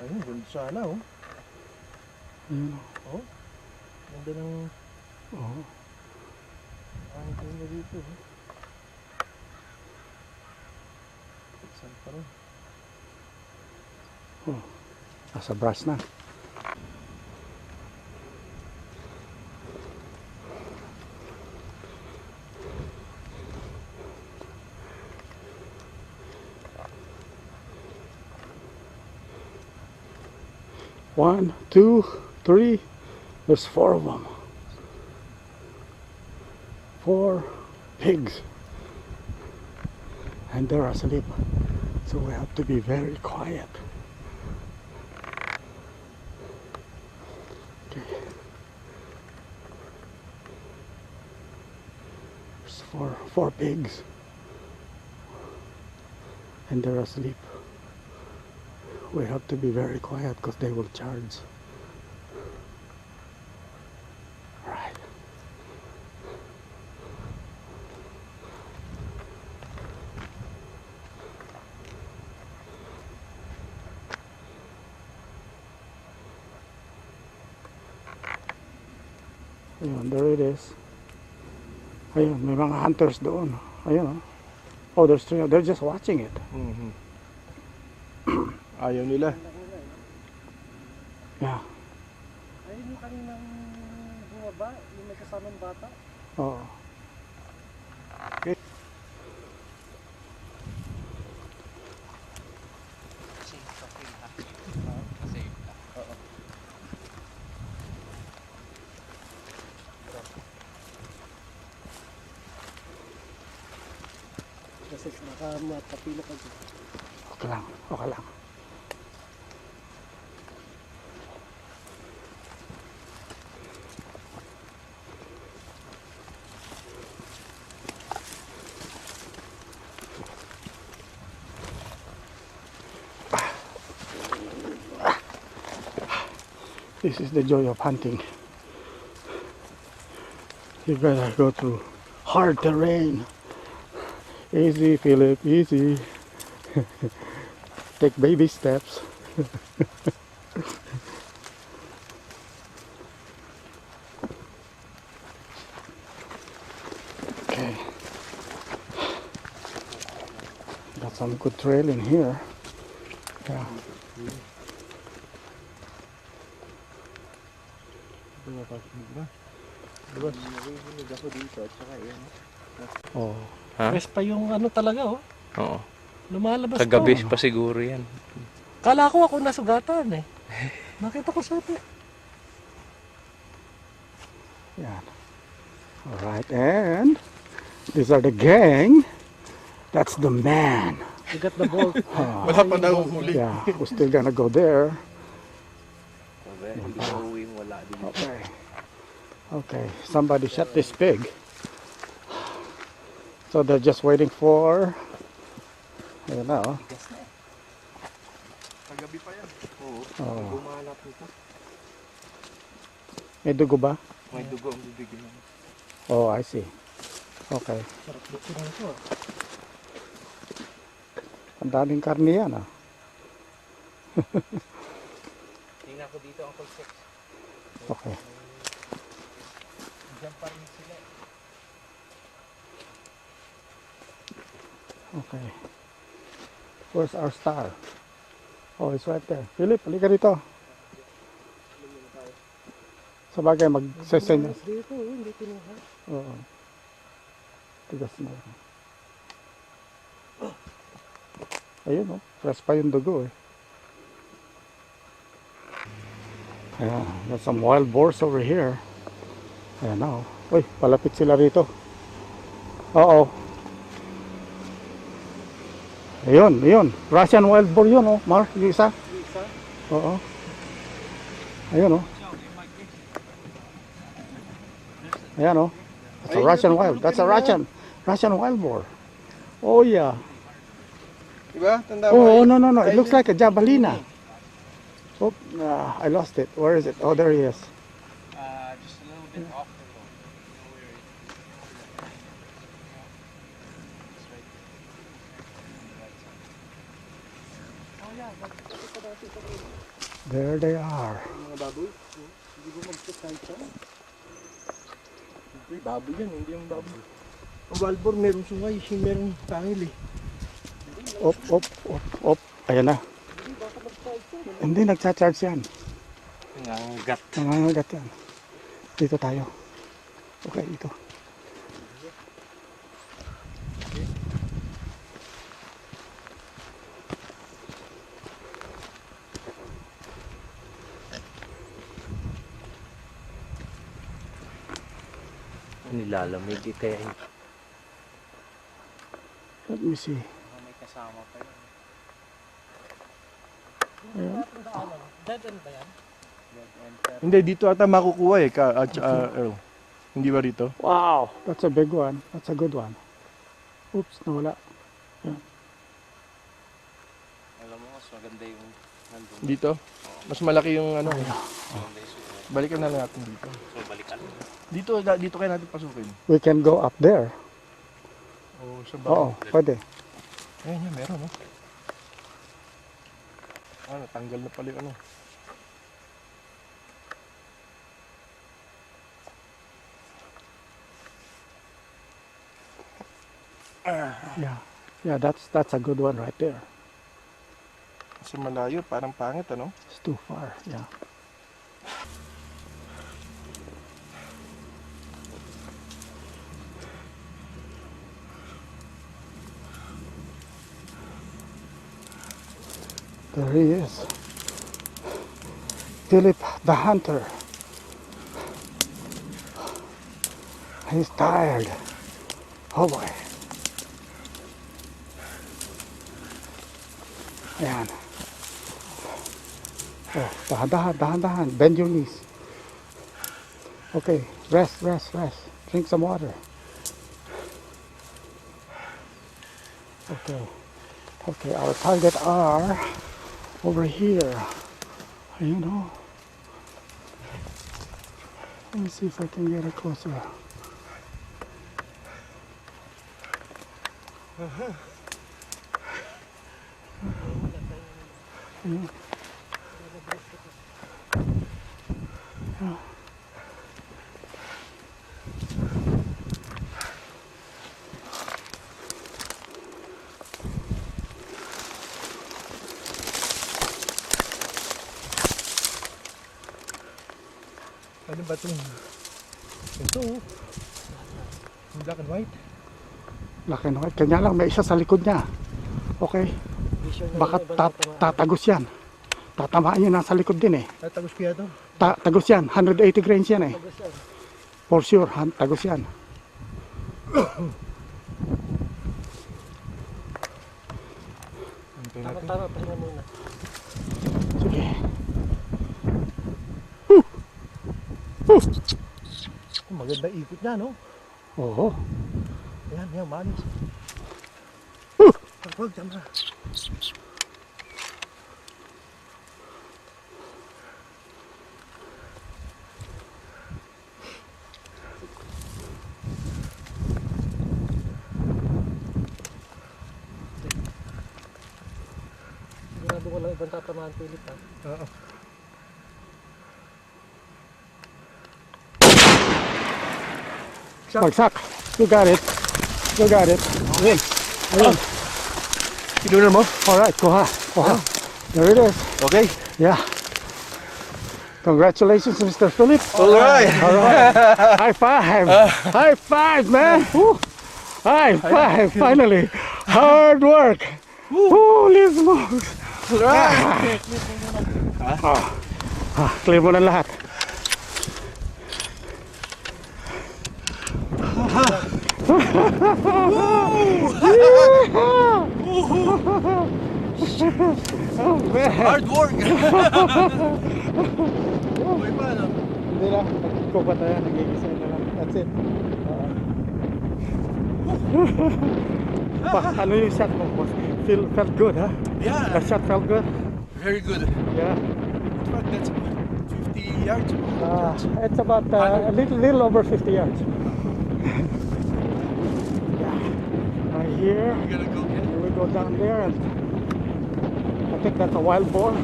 Ayun, ganda sana oh. Ayun. Oh. Ganda ng Oo. ang ganda dito. Oh. Saan pa rin? Oh. Nasa brush na. One, two, three. There's 4 of them. 4 pigs. And they're asleep. So we have to be very quiet. Okay. There's four pigs. And they're asleep. We have to be very quiet because they will charge. Right. Ayun, there it is. Ayun, may mga hunters doon. Ayun, oh. Oh, there's 3. They're just watching it. Ayaw nila. Yeah. Ayun yung kaninang bumaba, yung may kasamang bata. Oo. Okay. Kasi baka matapilok ako. Okay lang, okay lang. This is the joy of hunting. You gotta go through hard terrain. Easy, Philip, easy. Take baby steps. Okay. Got some good trail in here. Yeah. Narinig ako dito at saka yan. Oh. Ha? Fresh pa yung ano talaga oh. Oo. Lumalabas Kagabi pa. pa siguro yan. Kala ko ako nasugatan eh. Nakita ko sa ito. Yeah. All right, and these are the gang. That's the man. You got the ball. Wala pa nahuhuli. Yeah, we're still gonna go there. Hindi na uwi mo, wala din. Okay. Okay, somebody shot this pig. So they're just waiting for, I don't know. Kagabi pa yan. Oo. Oh. Bumanap nito. May dugo ba? May dugo ang bibigyan mo. Oh, I see. Okay. Sarap dito na ito ah. Ang daming karne yan ah. Tingnan ko dito ang pag-sex. Okay. Diyan pa rin sila. Okay. Where's our star? Oh, it's right there. Philip, halika dito. Sa bagay, mag-sesend. Dito oh, hindi kinuha. Oo. Tigas na. Ayun oh. Fresh pa yung dugo eh. Ayan. There's some wild boars over here. Ayan na oh. Uy, palapit sila rito. Oo. Ayun, ayun. Russian wild boar yun oh. Mar, yung isa. Oo. Ayun oh. Ayan oh. That's a Russian wild. That's a Russian wild boar. Oh yeah. Diba? Tanda mo. Oh no no no. It looks like a jabalina. Oh, I lost it. Where is it? Oh, there he is. Just a little bit off the road. Oh yeah, magkakita natin ito. There they are. Mga baboy. Hindi ko mag-check kahit saan. Hindi, baboy yan. Hindi yung baboy. Ang Walbor, merong sungay. Merong tangil eh. Op, op, op, op. Ayan na. Hindi, nagcha-charge yan. Nangangagat. Nangangagat yan. Dito tayo. Okay, ito. Nilalamig eh kaya Let me see. may kasama pa yun. Dead end ba yan? Hindi, dito ata makukuha eh. Earl. Hindi ba dito? Wow, that's a big one. That's a good one. Oops, nawala. Alam mo, mas maganda yung nandun. Dito? Mas malaki yung ano. Maganda yung susunod. Balikan na lang natin dito. So, balikan. Dito kaya natin pasukin. We can go up there. O sa Oo, pwede. Ayun yan, meron no? Ano, tanggal na pala yung ano. Yeah. Yeah, that's a good one right there. Kasi malayo, parang pangit ano? It's too far. Yeah. There he is. Philip the hunter. He's tired. Oh boy. Ayan. Oh, dahan-dahan. Bend your knees. Okay, rest. Drink some water. Okay, our target are over here. You know. Let me see if I can get it closer. Ano ba itong? Ito oh. Yung black and white. Laki na. Kanya lang, may isa sa likod niya. Okay? Baka tatagos yan. Tatamaan yun nasa likod din eh. Tatagos kaya ito? Tagos yan. 180 grains yan eh. For sure, tagos yan. Tama, pahinga muna. Sige. Maganda ikot niya no? Oo. Yan, manis. Huwag, dyan na. Sigurado ko lang ibang tatamaan Philip ha. Oo. Bagsak. You got it. Ayun. Ayun. Kinunan mo? Alright, kuha. There it is. Okay. Yeah. Congratulations, Mr. Philip. Alright. High five. High five, man. Woo. High five, finally. Hard work. Holy smokes. Alright. Clear mo na lahat. Oh, man. Hard work. Boy pa no? Hindi lang. Nagkukuha tayo. Nagigisa na lang. That's it. Ano yung shot mo, boss? Felt good, huh? Yeah. That shot felt good? Very good. Yeah. That's about 50 yards. It's about a little over 50 yards. Yeah. Right here. We're gonna go get it. We go down there and I think that's a wild boar.